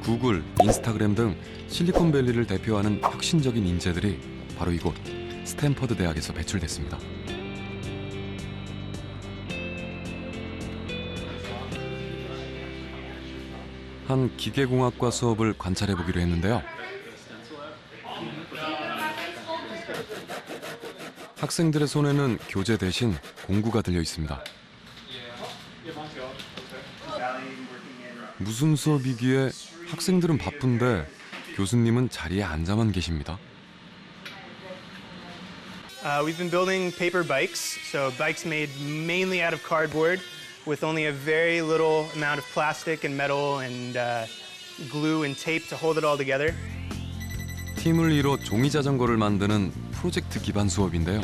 구글, 인스타그램 등 실리콘밸리를 대표하는 혁신적인 인재들이 바로 이곳 스탠퍼드 대학에서 배출됐습니다. 한 기계공학과 수업을 관찰해 보기로 했는데요. 학생들의 손에는 교재 대신 공구가 들려 있습니다. 무슨 수업이기에 학생들은 바쁜데 교수님은 자리에 앉아만 계십니다. We've been building paper bikes, so bikes made mainly out of cardboard with only a very little amount of plastic and metal and glue and tape to hold it all together. 팀을 이뤄 종이 자전거를 만드는 프로젝트 기반 수업인데요.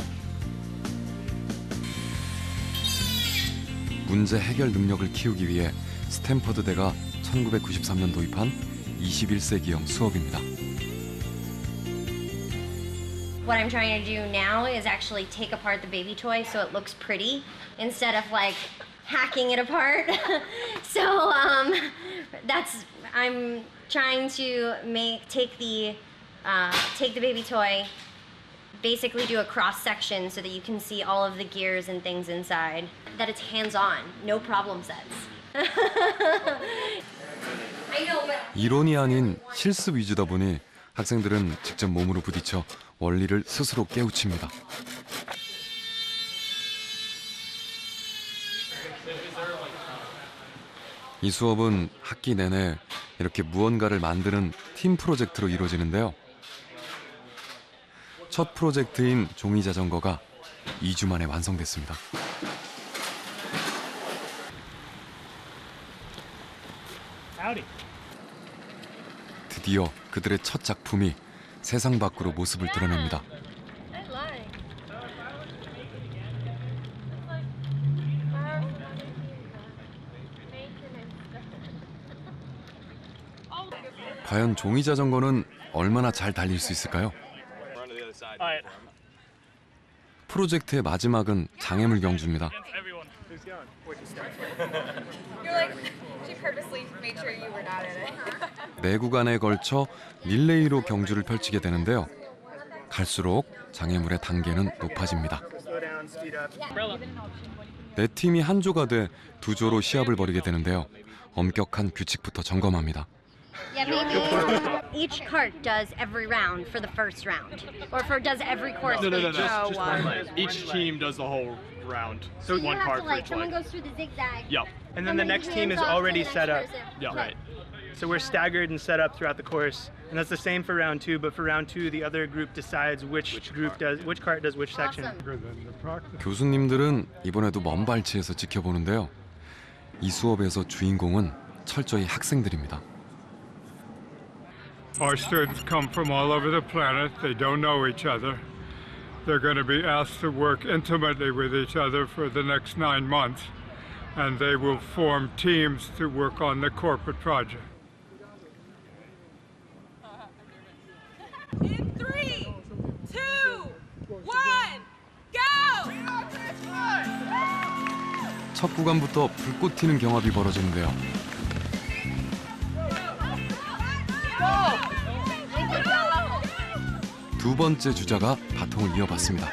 문제 해결 능력을 키우기 위해 스탠퍼드대가 1993년 도입한 21세기형 수업입니다. What I'm trying to do now is actually take apart the baby toy so it looks pretty instead of like hacking it apart. So I'm trying to take the baby toy, basically do a cross section so that you can see all of the gears and things inside. That it's hands-on, no problem sets. I know, but 이론이 아닌 실습 위주다 보니 학생들은 직접 몸으로 부딪혀 원리를 스스로 깨우칩니다. 이 수업은 학기 내내 이렇게 무언가를 만드는 팀 프로젝트로 이루어지는데요. 첫 프로젝트인 종이 자전거가 2주 만에 완성됐습니다. 드디어 그들의 첫 작품이 세상 밖으로 모습을 드러냅니다. 과연 종이 자전거는 얼마나 잘 달릴 수 있을까요? 프로젝트의 마지막은 장애물 경주입니다. 네 구간에 걸쳐 릴레이로 경주를 펼치게 되는데요. 갈수록 장애물의 단계는 높아집니다. 네 팀이 한 조가 돼 두 조로 시합을 벌이게 되는데요. 엄격한 규칙부터 점검합니다. yeah, maybe each cart does every round for the first round, or does every course. No. for Just one. one. Each team does the whole round. So you one have cart to for like each someone leg. goes through the zigzag. Yep. And then the you next team is hands off to already the next set up. person. Yeah. Right. So we're staggered and set up throughout the course, and that's the same for round 2. But for round 2, the other group decides which cart does which section. Awesome. 교수님들은 이번에도 먼 발치에서 지켜보는데요. 이 수업에서 주인공은 철저히 학생들입니다. Our students come from all over the planet. They don't know each other. They're going to be asked to work intimately with each other for the next 9 months, and they will form teams to work on the corporate project. In 3, 2, 1, go! 첫 구간부터 불꽃 튀는 경합이 벌어지는데요. 두 번째 주자가 바통을 이어받습니다.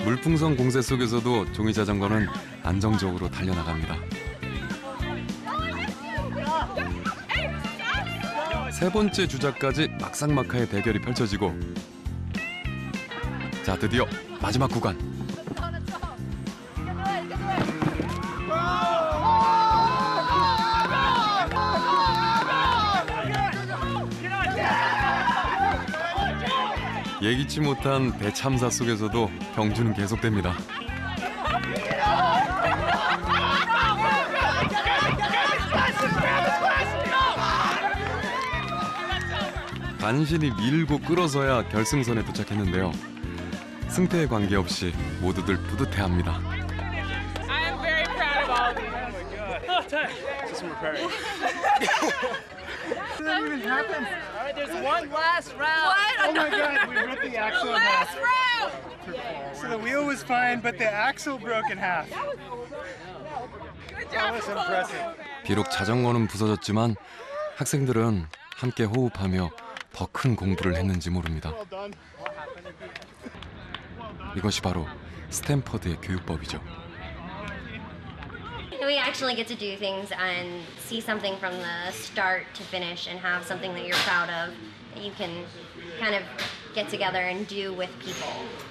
물풍선 공세 속에서도 종이 자전거는 안정적으로 달려나갑니다. 세 번째 주자까지 막상막하의 대결이 펼쳐지고 자, 드디어 마지막 구간. 예기치 못한 대참사 속에서도 경주는 계속됩니다. 간신히 밀고 끌어서야 결승선에 도착했는데요. 승패에 관계없이 모두들 뿌듯해합니다. I am very proud of all of you. Just some repairing. That even happened. All right, there's one last round. What? Oh my God, we ripped the axle last round. So the wheel was fine, but the axle broke in half. Good job. was impressive. 비록 자전거는 부서졌지만 학생들은 함께 호흡하며 더 큰 공부를 했는지 모릅니다. 이것이 바로 스탠퍼드의 교육법이죠. We actually get to do things and see something from the start to finish and have something that you're proud of that you can kind of get together and do with people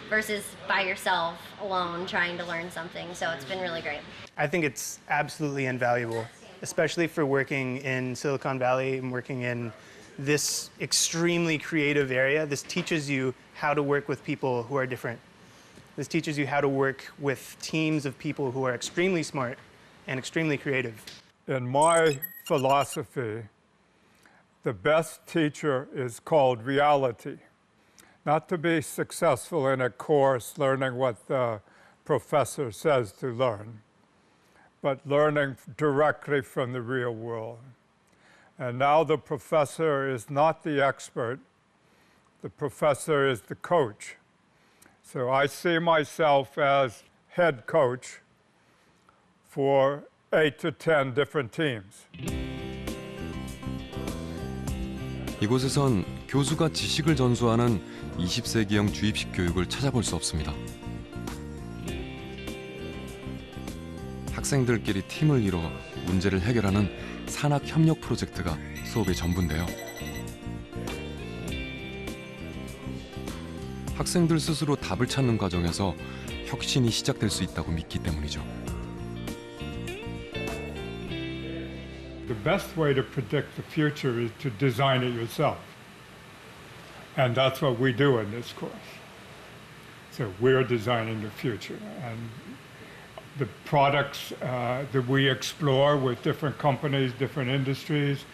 versus by yourself alone trying to learn something. So it's been really great. I think it's absolutely invaluable, especially for working in Silicon Valley and working in this extremely creative area. This teaches you how to work with people who are different. This teaches you how to work with teams of people who are extremely smart and extremely creative. In my philosophy, the best teacher is called reality. Not to be successful in a course learning what the professor says to learn, but learning directly from the real world. And now the professor is not the expert, the professor is the coach. So I see myself as head coach for 8 to 10 different teams. 이곳에선 교수가 지식을 전수하는 20세기형 주입식 교육을 찾아볼 수 없습니다. 학생들끼리 팀을 이뤄 문제를 해결하는 산학 협력 프로젝트가 수업의 전부인데요. 학생들 스스로 답을 찾는 과정에서 혁신이 시작될 수 있다고 믿기 때문이죠. The best way to predict the future is to design it yourself. And that's what we do in this course. So we're designing the future. And the products that we explore with different companies, different industries,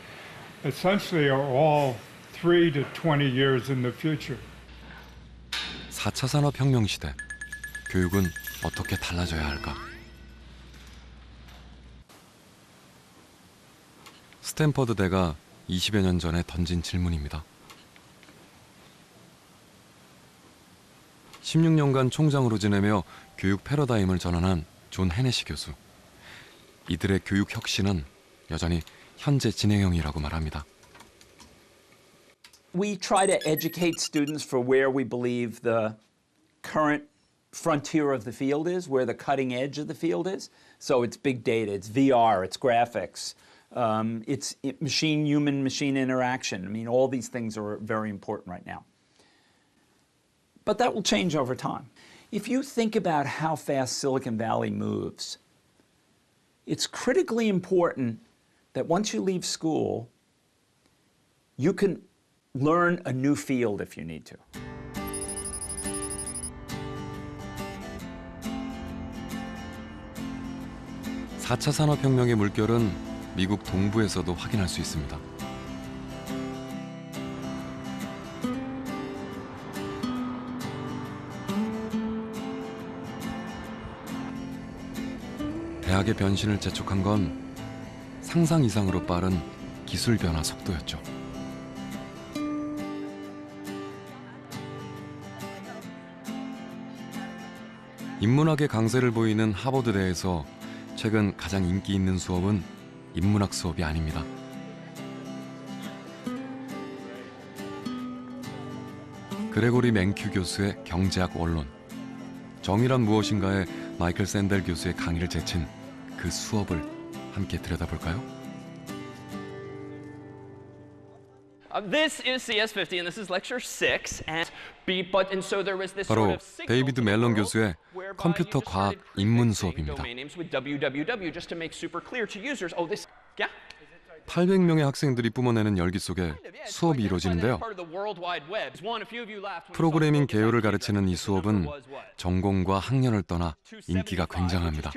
essentially are all 3 to 20 years in the future. 4차 산업혁명 시대, 교육은 어떻게 달라져야 할까? 스탠퍼드대가 20여 년 전에 던진 질문입니다. 16년간 총장으로 지내며 교육 패러다임을 전환한 존 헤네시 교수. 이들의 교육 혁신은 여전히 현재 진행형이라고 말합니다. We try to educate students for where we believe the current frontier of the field is, where the cutting edge of the field is. So it's big data, it's VR, it's graphics, it's human-machine interaction. I mean, all these things are very important right now. But that will change over time. If you think about how fast Silicon Valley moves, it's critically important that once you leave school, you can learn a new field if you need to. (4차) 산업혁명의 물결은 미국 동부에서도 확인할 수 있습니다. 대학의 변신을 재촉한 건 상상 이상으로 빠른 기술 변화 속도였죠. 인문학의 강세를 보이는 하버드대에서 최근 가장 인기 있는 수업은 인문학 수업이 아닙니다. 그레고리 맨큐 교수의 경제학 원론, 정의란 무엇인가에 마이클 샌델 교수의 강의를 제친 그 수업을 함께 들여다볼까요? This is CS50 and this is lecture 6 and so there was this 바로 sort of signal 데이비드 멜런 교수의 whereby 컴퓨터 you just 과학 started 입문 prefixing 수업입니다. domain names with www just to make super clear to users. Oh, this, yeah. 800명의 학생들이 뿜어내는 열기 속에 수업이 이루어지는데요. 프로그래밍 개요를 가르치는 이 수업은 전공과 학년을 떠나 인기가 굉장합니다.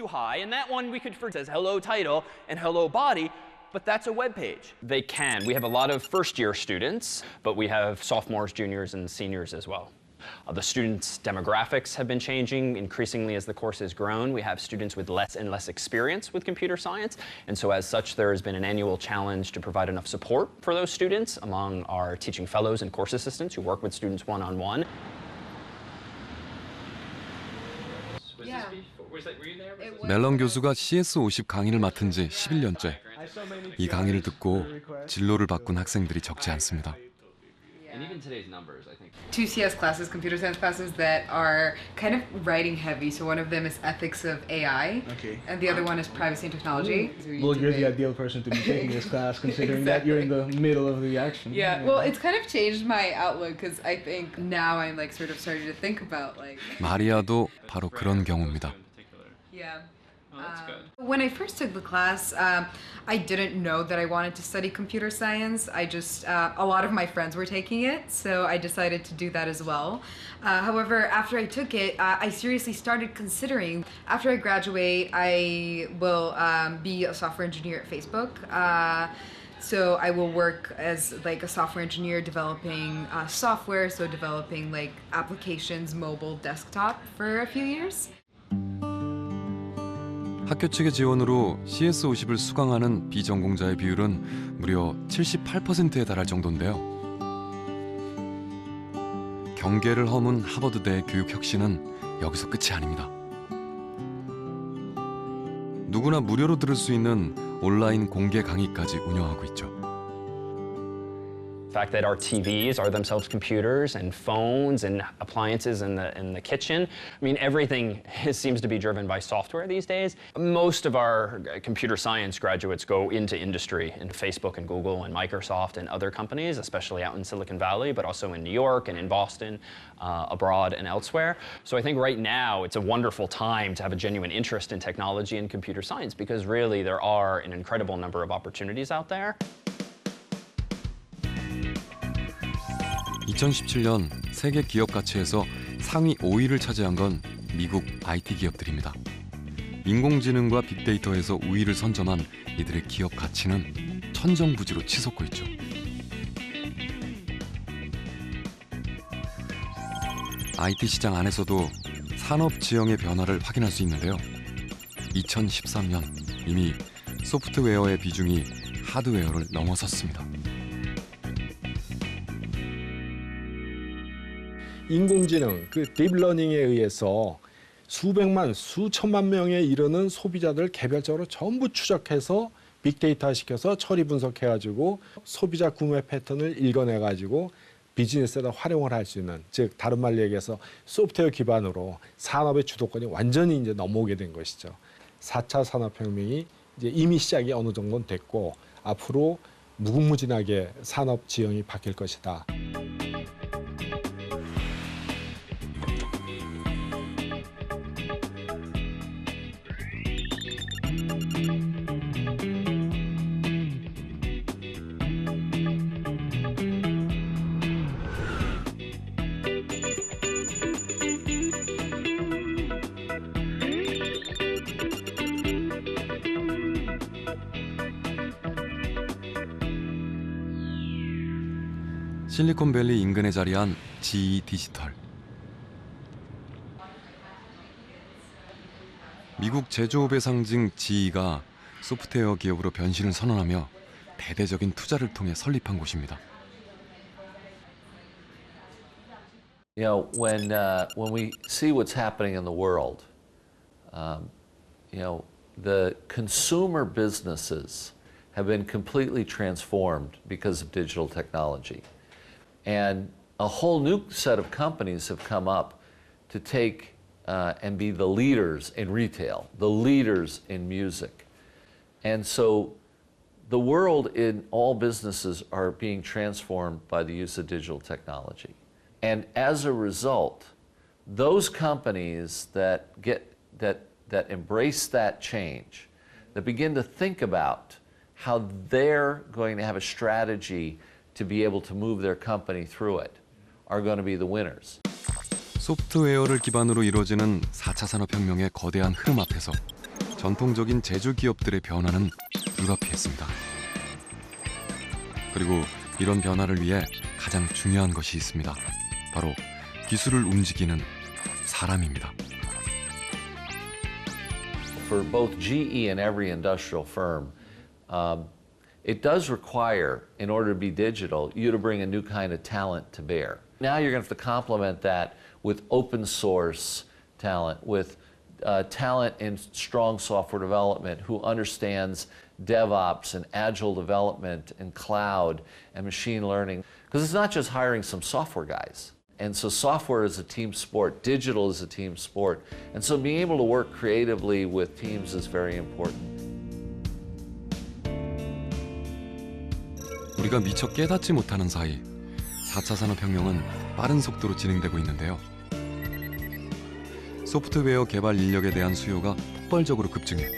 But that's a web page. They can. We have a lot of first-year students, but we have sophomores, juniors, and seniors as well. The students' demographics have been changing increasingly as the course has grown. We have students with less and less experience with computer science, and so as such, there has been an annual challenge to provide enough support for those students among our teaching fellows and course assistants who work with students one-on-one. 멜런 교수가 CS50 강의를 맡은 지 11년째. 이 강의를 듣고 진로를 바꾼 학생들이 적지 않습니다. Two CS classes, computer science classes that are kind of writing heavy. So one of them is ethics of AI, and the other one is privacy and technology. Well, you're the ideal person to be taking this class, considering that you're in the middle of the action. Yeah, well, it's kind of changed my outlook because I think now I'm like sort of starting to think about like. 마리아도 바로 그런 경우입니다. Yeah. When I first took the class, I didn't know that I wanted to study computer science. I just, a lot of my friends were taking it, so I decided to do that as well. However, after I took it, I seriously started considering, after I graduate, I will be a software engineer at Facebook. So I will work as like a software engineer developing software, so developing like applications, mobile, desktop for a few years. 학교 측의 지원으로 CS50을 수강하는 비전공자의 비율은 무려 78%에 달할 정도인데요. 경계를 허문 하버드대 교육 혁신은 여기서 끝이 아닙니다. 누구나 무료로 들을 수 있는 온라인 공개 강의까지 운영하고 있죠. The fact that our TVs are themselves computers and phones and appliances in the kitchen. I mean, everything seems to be driven by software these days. Most of our computer science graduates go into industry in Facebook and Google and Microsoft and other companies, especially out in Silicon Valley, but also in New York and in Boston, abroad and elsewhere. So I think right now it's a wonderful time to have a genuine interest in technology and computer science because really there are an incredible number of opportunities out there. 2017년 세계 기업 가치에서 상위 5위를 차지한 건 미국 IT 기업들입니다. 인공지능과 빅데이터에서 우위를 선점한 이들의 기업 가치는 천정부지로 치솟고 있죠. IT 시장 안에서도 산업 지형의 변화를 확인할 수 있는데요. 2013년 이미 소프트웨어의 비중이 하드웨어를 넘어섰습니다. 인공지능, 그 딥러닝에 의해서 수백만, 수천만 명에 이르는 소비자들 개별적으로 전부 추적해서 빅데이터 시켜서 처리 분석해가지고 소비자 구매 패턴을 읽어내가지고 비즈니스에다 활용을 할 수 있는, 즉 다른 말로 얘기해서 소프트웨어 기반으로 산업의 주도권이 완전히 이제 넘어오게 된 것이죠. 4차 산업혁명이 이제 이미 시작이 어느 정도는 됐고 앞으로 무궁무진하게 산업 지형이 바뀔 것이다. 실리콘밸리 인근에 자리한 GE 디지털. 미국 제조업의 상징 GE가 소프트웨어 기업으로 변신을 선언하며 대대적인 투자를 통해 설립한 곳입니다. You know, when we see what's happening in the world, you know, the consumer businesses have been completely transformed because of digital technology. And a whole new set of companies have come up to take and be the leaders in retail, the leaders in music. And so the world in all businesses are being transformed by the use of digital technology. And as a result, those companies that embrace that change, that begin to think about how they're going to have a strategy to be able to move their company through it, are going to be the winners. 소프트웨어를 기반으로 이루어지는 4차 산업혁명의 거대한 흐름 앞에서 전통적인 제조 기업들의 변화는 불가피했습니다. 그리고 이런 변화를 위해 가장 중요한 것이 있습니다. 바로 기술을 움직이는 사람입니다. For both GE and every industrial firm, it does require, in order to be digital, you to bring a new kind of talent to bear. Now you're going to have to complement that with open source talent, with talent in strong software development who understands DevOps and agile development and cloud and machine learning. Because it's not just hiring some software guys. And so software is a team sport, digital is a team sport. And so being able to work creatively with teams is very important. 우리가 미처 깨닫지 못하는 사이 4차 산업혁명은 빠른 속도로 진행되고 있는데요. 소프트웨어 개발 인력에 대한 수요가 폭발적으로 급증해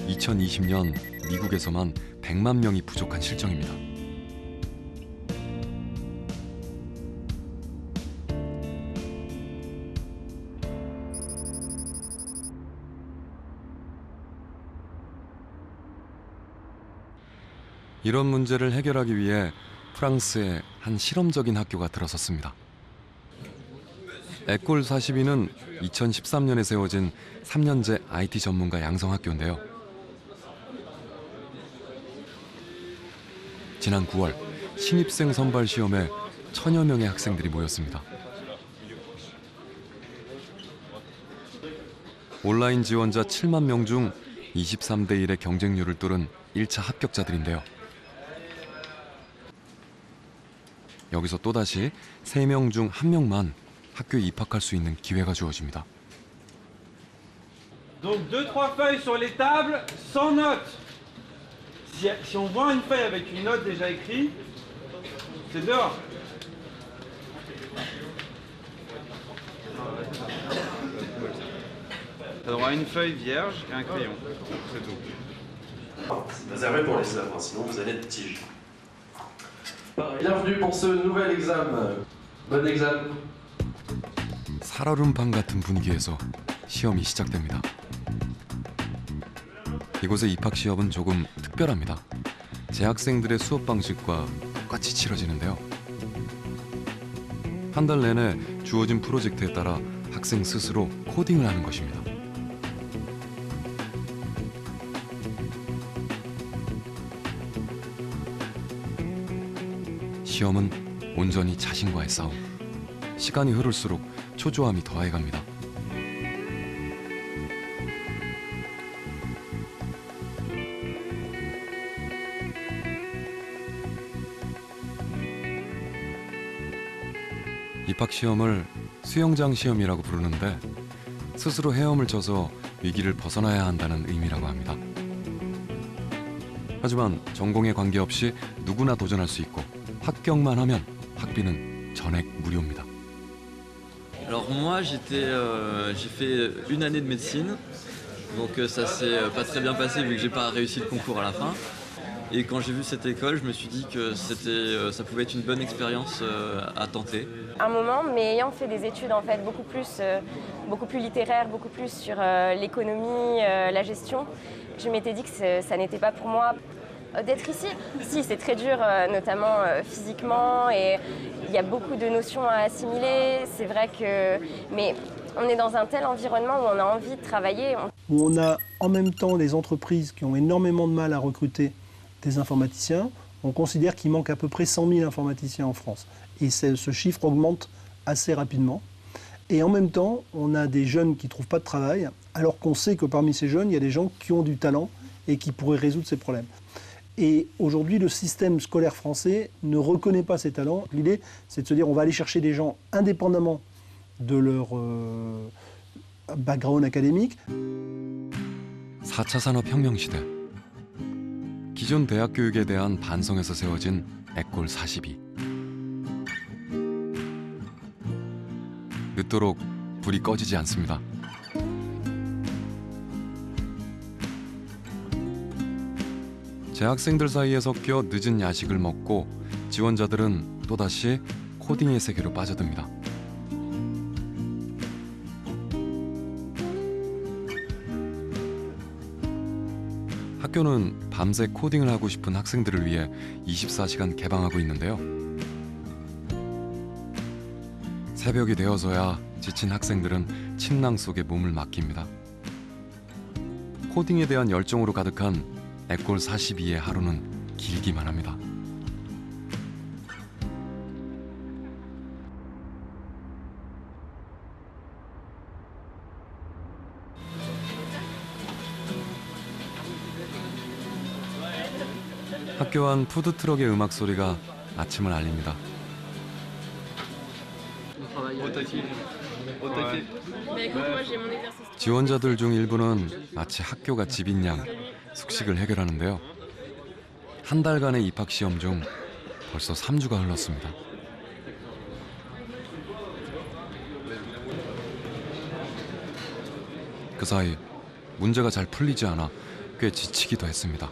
2020년 미국에서만 100만 명이 부족한 실정입니다. 이런 문제를 해결하기 위해 프랑스에 한 실험적인 학교가 들어섰습니다. 에콜 42는 2013년에 세워진 3년제 IT 전문가 양성학교인데요. 지난 9월 신입생 선발 시험에 1000여 명의 학생들이 모였습니다. 온라인 지원자 7만 명 중 23대 1의 경쟁률을 뚫은 1차 합격자들인데요. 여기서 또다시 3명 중 1명만 학교에 입학할 수 있는 기회가 주어집니다. Donc 2-3 feuilles sur les tables sans notes. Si on voit une feuille avec une note déjà écrite, c'est dehors. Ça aura une feuille vierge et un crayon. C'est tout. C'est réservé pour les œuvres, sinon vous allez être tige. Bienvenue pour ce nouvel examen. Bon examen. 살얼음판 같은 분위기에서 시험이 시작됩니다. 이곳의 입학 시험은 조금 특별합니다. 재학생들의 수업 방식과 똑같이 치러지는데요. 한 달 내내 주어진 프로젝트에 따라 학생 스스로 코딩을 하는 것입니다. 시험은 온전히 자신과의 싸움. 시간이 흐를수록 초조함이 더해갑니다. 입학 시험을 수영장 시험이라고 부르는데 스스로 헤엄을 쳐서 위기를 벗어나야 한다는 의미라고 합니다. 하지만 전공에 관계없이 누구나 도전할 수 있고 합격만 하면 학비는 전액 무료입니다. Alors moi j'ai fait une année de médecine, donc ça s'est pas très bien passé vu que j'ai pas réussi le concours à la fin. Et quand j'ai vu cette école, je me suis dit que ça pouvait être une bonne expérience à tenter. Un moment, mais ayant fait des études en fait beaucoup plus littéraires, beaucoup plus sur l'économie, la gestion, je m'étais dit que ça n'était pas pour moi d'être ici. Si, c'est très dur, notamment physiquement, et il y a beaucoup de notions à assimiler. C'est vrai que, mais on est dans un tel environnement où on a envie de travailler. Où on a en même temps des entreprises qui ont énormément de mal à recruter des informaticiens. On considère qu'il manque à peu près 100 000 informaticiens en France. Et ce chiffre augmente assez rapidement. Et en même temps, on a des jeunes qui ne trouvent pas de travail, alors qu'on sait que parmi ces jeunes, il y a des gens qui ont du talent et qui pourraient résoudre ces problèmes. Et aujourd'hui, le système scolaire français ne reconnaît pas ces talents. L'idée, c'est de se dire on va aller chercher des gens indépendamment de leur background académique. 4차 산업혁명 시대. 기존 대학 교육에 대한 반성에서 세워진 에콜 42. 늦도록 불이 꺼지지 않습니다. 재학생들 사이에 섞여 늦은 야식을 먹고 지원자들은 또다시 코딩의 세계로 빠져듭니다. 학교는 밤새 코딩을 하고 싶은 학생들을 위해 24시간 개방하고 있는데요. 새벽이 되어서야 지친 학생들은 침낭 속에 몸을 맡깁니다. 코딩에 대한 열정으로 가득한 에콜 42의 하루는 길기만 합니다. 학교 안 푸드트럭의 음악 소리가 아침을 알립니다. 지원자들 중 일부는 마치 학교가 집인 양 숙식을 해결하는데요. 한 달간의 입학 시험 중 벌써 3주가 흘렀습니다. 그 사이 문제가 잘 풀리지 않아 꽤 지치기도 했습니다.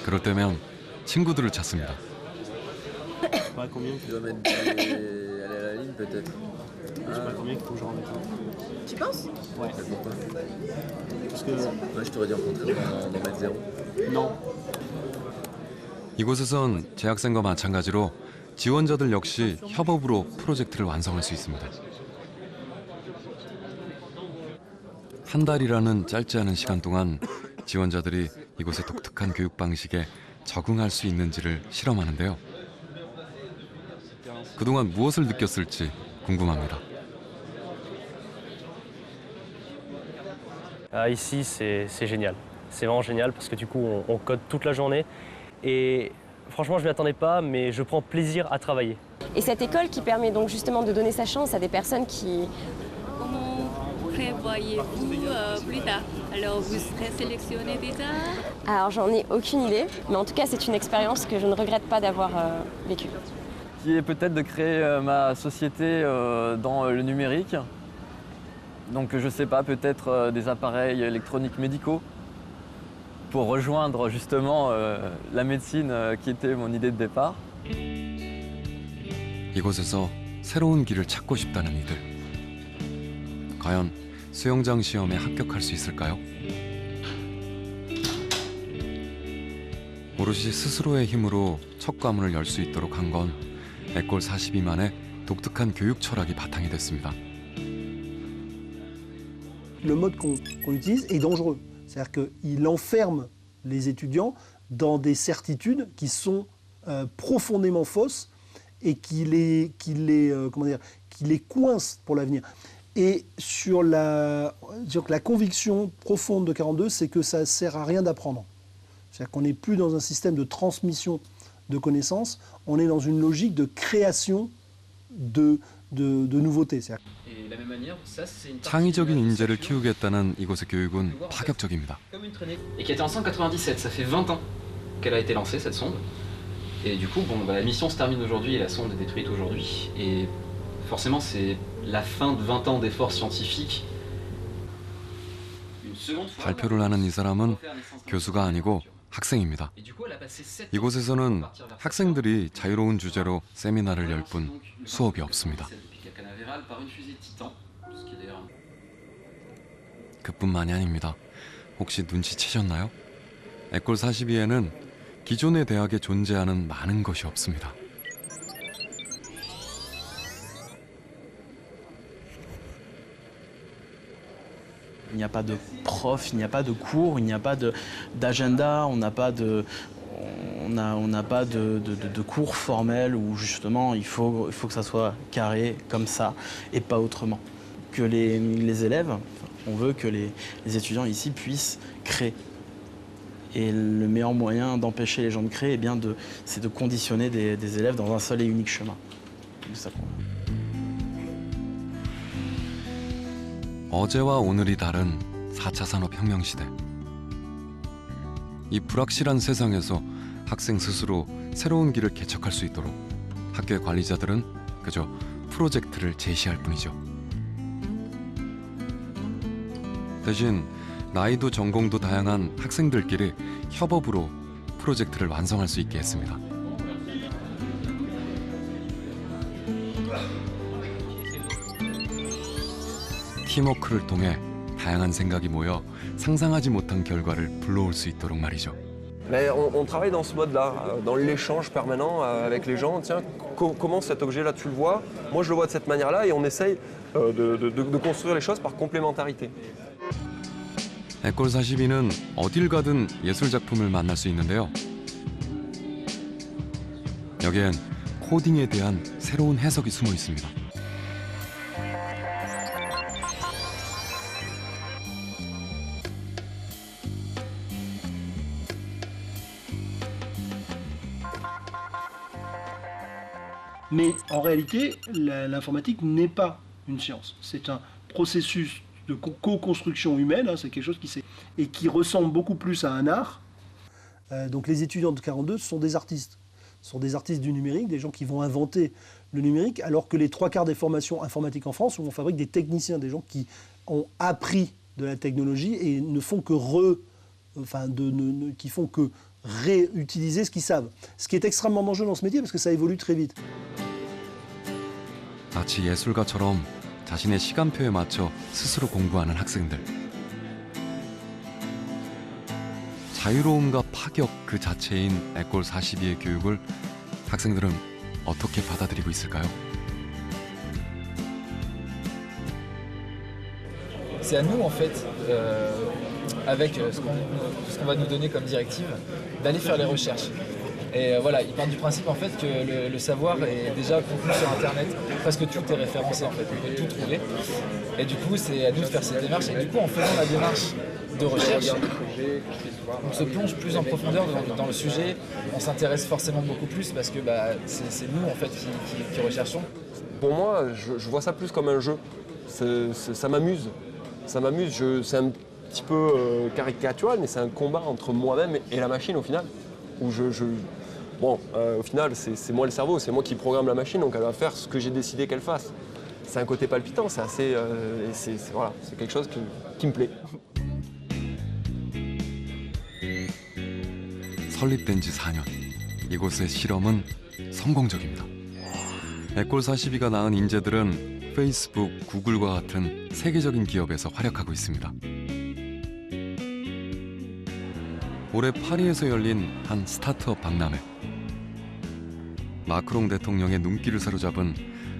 그럴 때면 친구들을 찾습니다. Tu penses? Ouais. Pourquoi? Parce que moi je t'aurais dit rentrer dans mètre zéro. Non. 이곳에선 재학생과 마찬가지로 지원자들 역시 협업으로 프로젝트를 완성할 수 있습니다. 한 달이라는 짧지 않은 시간 동안 지원자들이 이곳의 독특한 교육 방식에 적응할 수 있는지를 실험하는데요. 그동안 무엇을 느꼈을지 궁금합니다. Ici, c'est génial. C'est vraiment génial parce que du coup, on code toute la journée. Et franchement, je ne m'y attendais pas, mais je prends plaisir à travailler. Et cette école qui permet donc justement de donner sa chance à des personnes qui... Comment prévoyez-vous plus tard? Alors, vous serez sélectionné déjà? Alors, j'en ai aucune idée, mais en tout cas, c'est une expérience que je ne regrette pas d'avoir vécue. Qui est peut-être de créer ma société dans le numérique. Donc je sais pas, peut-être des appareils électroniques médicaux pour rejoindre justement la médecine qui était mon idée de départ. 이곳에서 새로운 길을 찾고 싶다는 이들. 과연 수영장 시험에 합격할 수 있을까요? 오롯이 스스로의 힘으로 첫 과문을 열 수 있도록 한 건 에콜 42만의 독특한 교육 철학이 바탕이 됐습니다. Le mode qu'on utilise est dangereux. C'est-à-dire qu'il enferme les étudiants dans des certitudes qui sont profondément fausses et qui les coincent pour l'avenir. Et sur la conviction profonde de 42, c'est que ça ne sert à rien d'apprendre. C'est-à-dire qu'on n'est plus dans un système de transmission de connaissances, on est dans une logique de création de nouveautés. 창의적인 인재를 키우겠다는 이곳의 교육은 파격적입니다. Et qui était en 197, ça fait 20 ans qu'elle a été lancée cette sonde. Et du coup, la mission se termine aujourd'hui et la sonde est détruite aujourd'hui. Et forcément, c'est la fin de 20 ans d'efforts scientifiques. 발표를 하는 이 사람은 교수가 아니고 학생입니다. 이곳에서는 학생들이 자유로운 주제로 세미나를 열 뿐 수업이 없습니다. 그뿐만이 아닙니다. 혹시 눈치채셨나요? 에콜 42에는 기존의 대학에 존재하는 많은 것이 없습니다. Il n'y a pas de prof, il n'y a pas de cours, il n'y a pas d'agenda, on n'a pas de cours formels où justement il faut que ça soit carré comme ça et pas autrement. Que les élèves, on veut que les étudiants ici puissent créer. Et le meilleur moyen d'empêcher les gens de créer, c'est de conditionner des élèves dans un seul et unique chemin. C'est ça qu'on veut. 어제와 오늘이 다른 4차 산업혁명 시대. 이 불확실한 세상에서 학생 스스로 새로운 길을 개척할 수 있도록 학교의 관리자들은 그저 프로젝트를 제시할 뿐이죠. 대신 나이도 전공도 다양한 학생들끼리 협업으로 프로젝트를 완성할 수 있게 했습니다. 팀워크를 통해 다양한 생각이 모여 상상하지 못한 결과를 불러올 수 있도록 말이죠. Mais on travaille dans ce mode-là, dans l'échange permanent avec les gens. Tiens, comment cet objet-là tu le vois? Moi je le vois de cette manière-là et on essaye de construire les choses par complémentarité. 에콜 42는 어딜 가든 예술 작품을 만날 수 있는데요. 여기엔 코딩에 대한 새로운 해석이 숨어 있습니다. Mais en réalité, l'informatique n'est pas une science. C'est un processus de co-construction humaine, c'est quelque chose qui ressemble beaucoup plus à un art. Donc les étudiants de 42 sont des artistes. Ce sont des artistes du numérique, des gens qui vont inventer le numérique, alors que les 3/4 des formations informatiques en France, où on fabrique des techniciens, des gens qui ont appris de la technologie et ne font que qui font que réutiliser ce qu'ils savent. Ce qui est extrêmement dangereux dans ce métier parce que ça évolue très vite. 마치 예술가처럼 자신의 시간표에 맞춰 스스로 공부하는 학생들. 자유로움과 파격 그 자체인 에콜 42의 교육을 학생들은 어떻게 받아들이고 있을까요? C'est à nous en fait, avec ce qu'on va nous donner comme directive, d'aller faire les recherches. Et voilà, ils partent du principe en fait que le savoir est déjà contenu sur Internet, presque tout est référencé en fait, on peut tout trouver. Et du coup, c'est à nous de faire cette démarche. Et du coup, en faisant la démarche de recherche, on se plonge plus en profondeur dans le sujet, on s'intéresse forcément beaucoup plus parce que c'est nous en fait qui recherchons. Pour moi, je vois ça plus comme un jeu. Ça m'amuse. Ça m'amuse. C'est un petit peu caricatural, mais c'est un combat entre moi-même et la machine au final. Où au final, c'est moi le cerveau, c'est moi qui programme la machine, donc elle va faire ce que j'ai décidé qu'elle fasse. C'est un côté palpitant, c'est assez, voilà, c'est quelque chose qui me plaît. 설립된 지 4년, 이곳의 실험은 성공적입니다. 에콜 42가 낳은 인재들은 페이스북, 구글과 같은 세계적인 기업에서 활약하고 있습니다. 올해 파리에서 열린 한 스타트업 박람회. 마크롱 대통령의 눈길을 사로잡은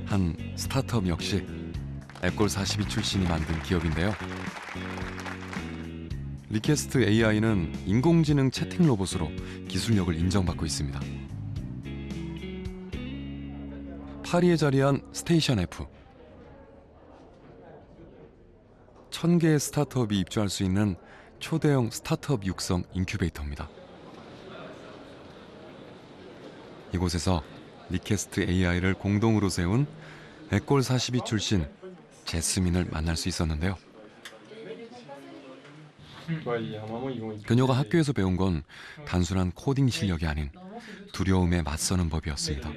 한 스타트업 역시 에콜 42 출신이 만든 기업인데요. 리퀘스트 AI는 인공지능 채팅 로봇으로 기술력을 인정받고 있습니다. 파리에 자리한 스테이션 F. 1000개의 스타트업이 입주할 수 있는 초대형 스타트업 육성 인큐베이터입니다. 이곳에서 리퀘스트 AI를 공동으로 세운 에콜 42 출신 제스민을 만날 수 있었는데요. 그녀가 학교에서 배운 건 단순한 코딩 실력이 아닌 두려움에 맞서는 법이었습니다.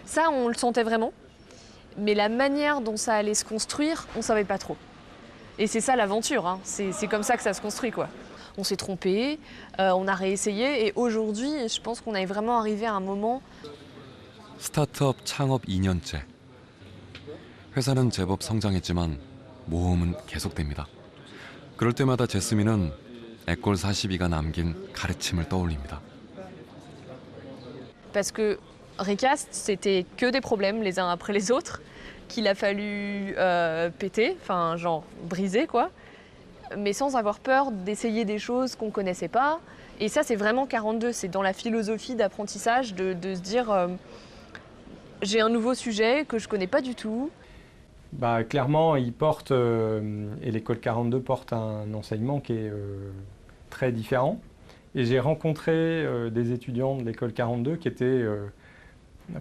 Ça, on le sentait vraiment, mais la manière dont ça allait se construire, on savait pas trop. Et c'est ça l'aventure, hein. C'est comme ça que ça se construit, quoi. On s'est trompé, on a réessayé, et aujourd'hui, je pense qu'on est vraiment arrivé à un moment. 스타트업 창업 2년째. 회사는 제법 성장했지만 모험은 계속됩니다. 그럴 때마다 제스민은 에콜 42가 남긴 가르침을 떠올립니다. Parce que Recast, c'était que des problèmes les uns après les autres, qu'il a fallu péter, enfin genre briser quoi, mais sans avoir peur d'essayer des choses qu'on connaissait pas. Et ça c'est vraiment 42, c'est dans la philosophie d'apprentissage de se dire j'ai un nouveau sujet que je connais pas du tout. Clairement, il porte, et l'école 42 porte un enseignement qui est très différent. Et j'ai rencontré des étudiants de l'école 42 qui étaient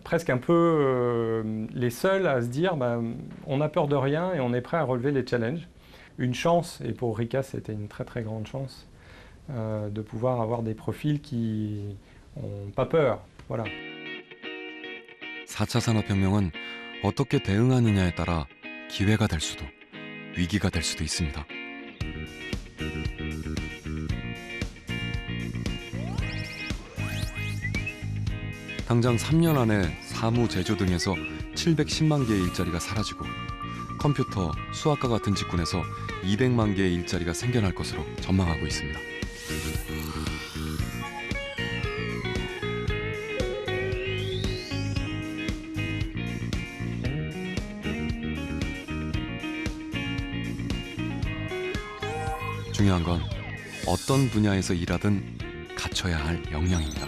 presque un peu les seuls à se dire on n'a peur de rien et on est prêt à relever les challenges. Une chance, et pour Rika c'était une très très grande chance, de pouvoir avoir des profils qui n'ont pas peur. Voilà. 4차 산업혁명은 어떻게 대응하느냐에 따라 기회가 될 수도 위기가 될 수도 있습니다. 당장 3년 안에 사무, 제조 등에서 710만 개의 일자리가 사라지고 컴퓨터, 수학과 같은 직군에서 200만 개의 일자리가 생겨날 것으로 전망하고 있습니다. 중요한 건 어떤 분야에서 일하든 갖춰야 할 역량입니다.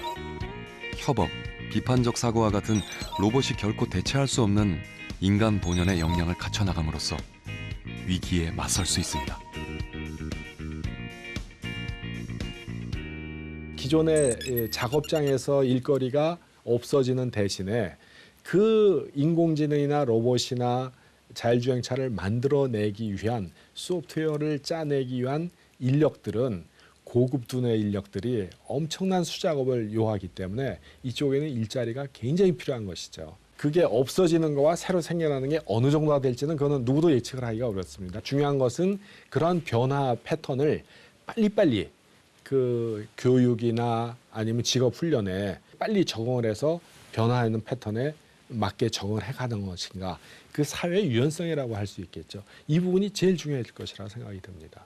협업, 비판적 사고와 같은 로봇이 결코 대체할 수 없는 인간 본연의 역량을 갖춰나감으로써 위기에 맞설 수 있습니다. 기존의 작업장에서 일거리가 없어지는 대신에 그 인공지능이나 로봇이나 자율주행차를 만들어내기 위한 소프트웨어를 짜내기 위한 인력들은 고급 두뇌 인력들이 엄청난 수작업을 요하기 때문에 이쪽에는 일자리가 굉장히 필요한 것이죠. 그게 없어지는 거와 새로 생겨나는 게 어느 정도가 될지는 그거는 누구도 예측을 하기가 어렵습니다. 중요한 것은 그러한 변화 패턴을 빨리빨리 그 교육이나 아니면 직업 훈련에 빨리 적응을 해서 변화하는 패턴에 맞게 적응을 해가는 것인가. 그 사회의 유연성이라고 할 수 있겠죠. 이 부분이 제일 중요할 것이라고 생각이 듭니다.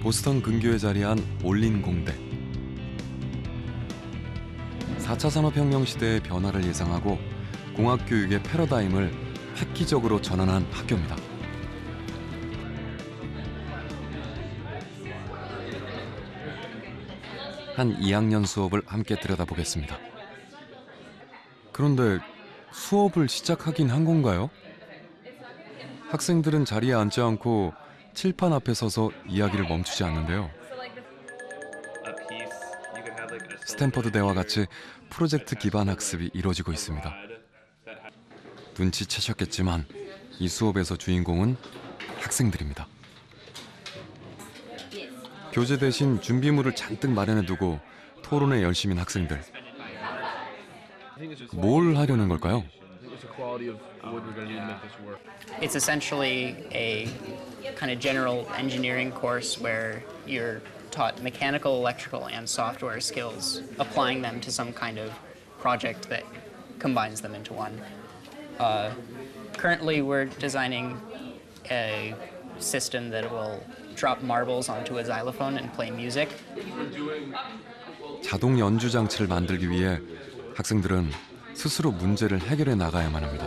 보스턴 근교에 자리한 올린 공대. 4차 산업혁명 시대의 변화를 예상하고 공학교육의 패러다임을 획기적으로 전환한 학교입니다. 한 2학년 수업을 함께 들여다보겠습니다. 그런데 수업을 시작하긴 한 건가요? 학생들은 자리에 앉지 않고 칠판 앞에 서서 이야기를 멈추지 않는데요. 스탠퍼드대와 같이 프로젝트 기반 학습이 이루어지고 있습니다. 눈치채셨겠지만 이 수업에서 주인공은 학생들입니다. 교재 대신 준비물을 잔뜩 마련해두고 토론에 열심인 학생들. 뭘 하려는 걸까요? It's essentially a kind of general engineering course where you're taught mechanical, electrical, and software skills, applying them to some kind of project that combines them into one. Currently, we're designing a system that will drop marbles onto a xylophone and play music. 자동 연주 장치를 만들기 위해 학생들은 스스로 문제를 해결해 나가야만 합니다.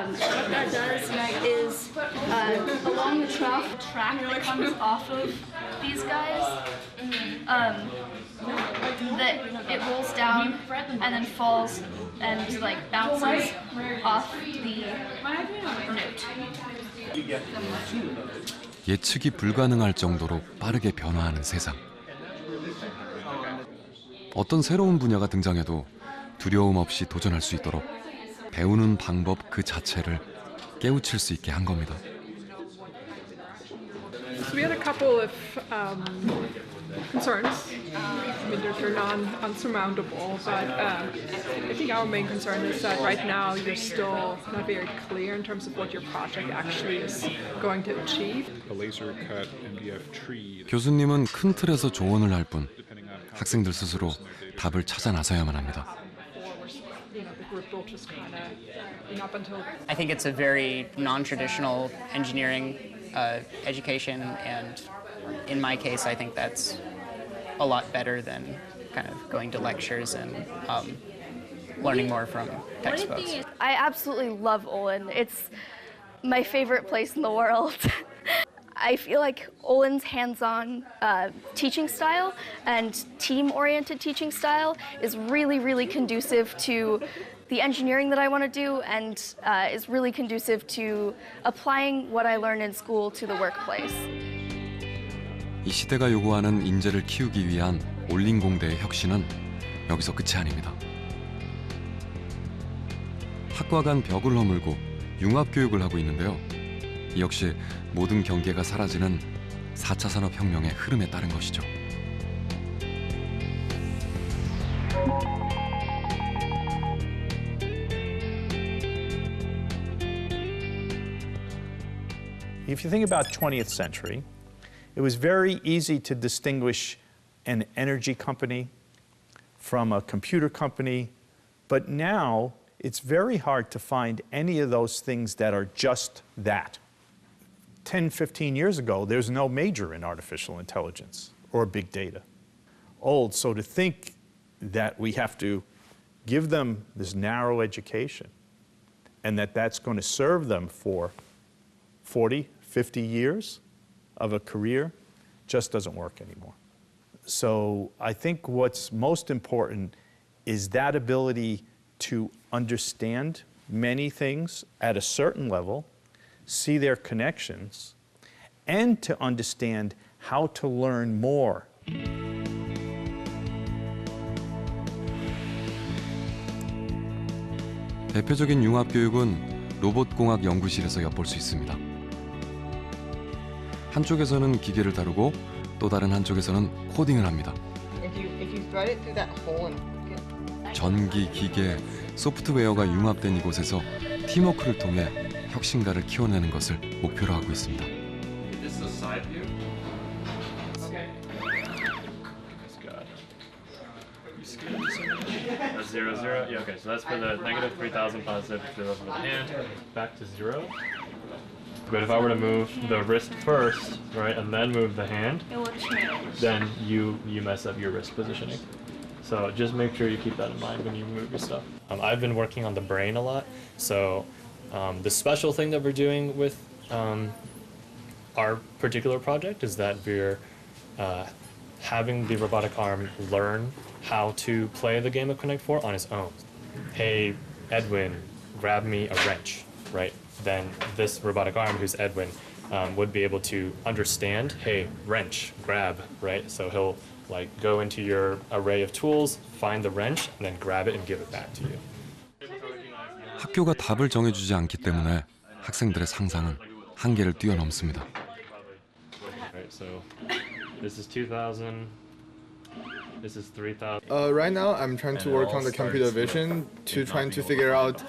What that does is along the track that comes off of these guys, that it rolls down and then falls and like bounces off the note. 예측이 불가능할 정도로 빠르게 변화하는 세상. 어떤 새로운 분야가 등장해도 두려움 없이 도전할 수 있도록 배우는 방법 그 자체를 깨우칠 수 있게 한 겁니다. So we had a couple of concerns. I mean, they're non-unsurmountable, but I think our main concern is that right now you're still not very clear in terms of what your project actually is going to achieve. 교수님은 큰 틀에서 조언을 할 뿐 학생들 스스로 답을 찾아 나서야만 합니다. I think it's a very non-traditional engineering education, and in my case, I think that's a lot better than kind of going to lectures and learning more from textbooks. I absolutely love Olin. It's my favorite place in the world. I feel like Olin's hands-on teaching style and team-oriented teaching style is really, really conducive to the engineering that I want to do, and is really conducive to applying what I learned in school to the workplace. 이 시대가 요구하는 인재를 키우기 위한 올린 공대의 혁신은 여기서 끝이 아닙니다. 학과 간 벽을 허물고 융합 교육을 하고 있는데요. 이 역시 모든 경계가 사라지는 4차 산업혁명의 흐름에 따른 것이죠. If you think about 20th century, it was very easy to distinguish an energy company from a computer company, but now it's very hard to find any of those things that are just that. 10, 15 years ago, there's no major in artificial intelligence or big data. So to think that we have to give them this narrow education and that that's going to serve them for 40, 50 years of a career just doesn't work anymore. So I think what's most important is that ability to understand many things at a certain level, see their connections, and to understand how to learn more. 대표적인 융합 교육은 로봇공학 연구실에서 엿볼 수 있습니다. 한쪽에서는 기계를 다루고 또 다른 한쪽에서는 코딩을 합니다. 전기, 기계, 소프트웨어가 융합된 이곳에서 팀워크를 통해 혁신가를 키워내는 것을 목표로 하고 있습니다. That's 0, 0. Yeah, okay, so that's for the negative 3,000 positive to the hand, back to 0. But if I were to move the wrist first, right, and then move the hand, It will change. then you mess up your wrist positioning. So just make sure you keep that in mind when you move your stuff. I've been working on the brain a lot, so the special thing that we're doing with our particular project is that we're having the robotic arm learn how to play the game of Connect 4 on its own. Hey, Edwin, grab me a wrench, right? Then this robotic arm, who's Edwin, would be able to understand, hey, wrench, grab, right? So he'll like go into your array of tools, find the wrench, and then grab it and give it back to you. 학교가 답을 정해주지 않기 때문에 학생들의 상상은 한계를 뛰어넘습니다. Right, so this is 2,000. This is 3,000. Right now, I'm trying to work on the computer vision to trying to figure out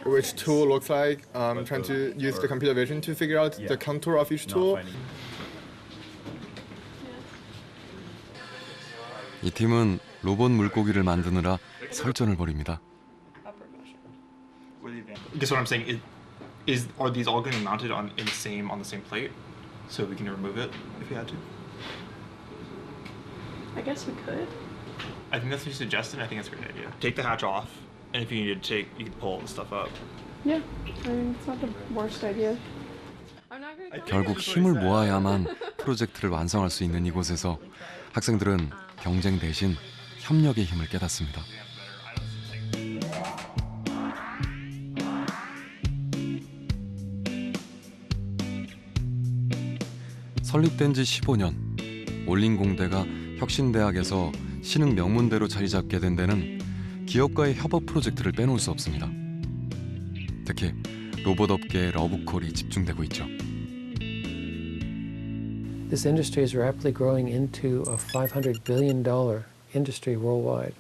which tool looks like. Trying to use the computer vision to figure out the contour of each tool. 이 팀은 로봇 물고기를 만드느라 설전을 벌입니다. I guess what I'm saying is are these all going to be mounted on the same plate, so we can remove it if we had to? I guess we could. I think that's what you suggested. I think that's a great idea. Take the hatch off, and if you need to you can pull the stuff up. Yeah, I mean, it's not the worst idea. 결국 힘을 모아야만 프로젝트를 완성할 수 있는 이곳에서 학생들은 경쟁 대신 협력의 힘을 깨닫습니다. 설립된 지 15년, 올린공대가 혁신대학에서 신흥 명문대로 자리 잡게 된 데는 기업과의 협업 프로젝트를 빼놓을 수 없습니다. 특히 로봇 업계의 러브콜이 집중되고 있죠. This industry is rapidly growing into a $500 billion industry worldwide.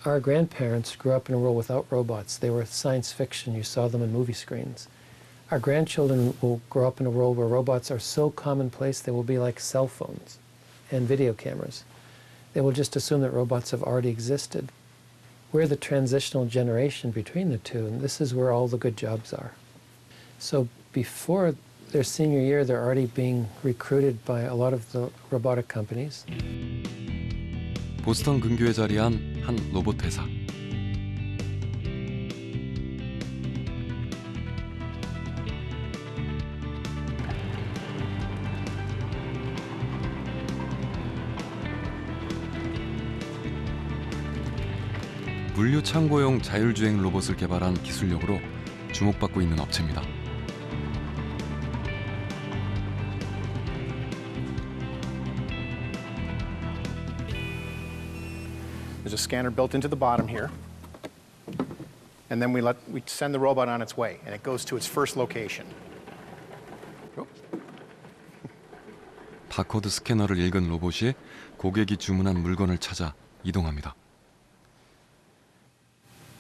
Our grandparents grew up in a world without robots. They were science fiction. You saw them in movie screens. Our grandchildren will grow up in a world where robots are so commonplace they will be like cell phones and video cameras. They will just assume that robots have already existed. We're the transitional generation between the two, and this is where all the good jobs are. So before their senior year, they're already being recruited by a lot of the robotic companies. 보스턴 근교에 자리한 한 로봇 회사. 물류 창고용 자율주행 로봇을 개발한 기술력으로 주목받고 있는 업체입니다. There's a scanner built into the bottom here. And then we send the robot on its way, and it goes to its first location. 바코드 스캐너를 읽은 로봇이 고객이 주문한 물건을 찾아 이동합니다.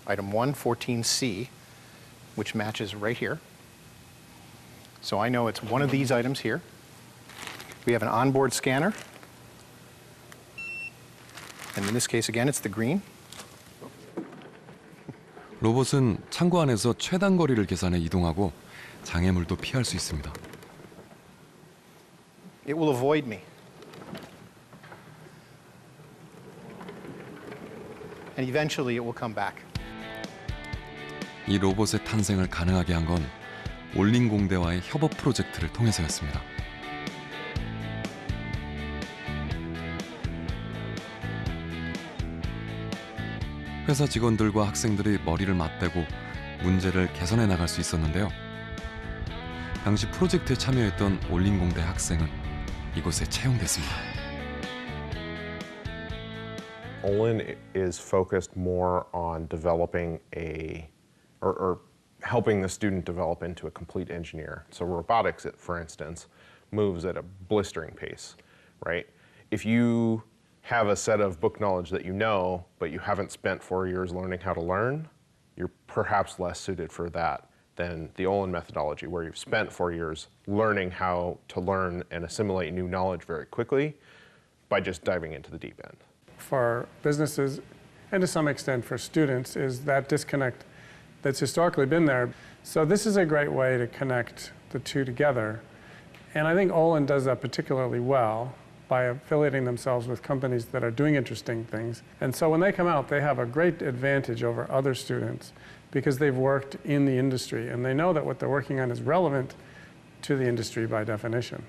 Item 114C, which matches right here. So I know it's one of these items here. We have an onboard scanner. And in this case, again, it's the green. 로봇은 창고 안에서 최단 거리를 계산해 이동하고 장애물도 피할 수 있습니다. It will avoid me. And eventually it will come back. 이 로봇의 탄생을 가능하게 한 건 올린공대와의 협업 프로젝트를 통해서였습니다. 회사 직원들과 학생들이 머리를 맞대고 문제를 개선해 나갈 수 있었는데요. 당시 프로젝트에 참여했던 올린공대 학생은 이곳에 채용됐습니다. Olin is focused more on developing or helping the student develop into a complete engineer. So robotics, for instance, moves at a blistering pace, right? If you have a set of book knowledge that you know, but you haven't spent 4 years learning how to learn, you're perhaps less suited for that than the Olin methodology, where you've spent 4 years learning how to learn and assimilate new knowledge very quickly by just diving into the deep end. For businesses, and to some extent for students, is that disconnect that's historically been there. So this is a great way to connect the two together. And I think Olin does that particularly well by affiliating themselves with companies that are doing interesting things. And so when they come out, they have a great advantage over other students because they've worked in the industry and they know that what they're working on is relevant to the industry by definition.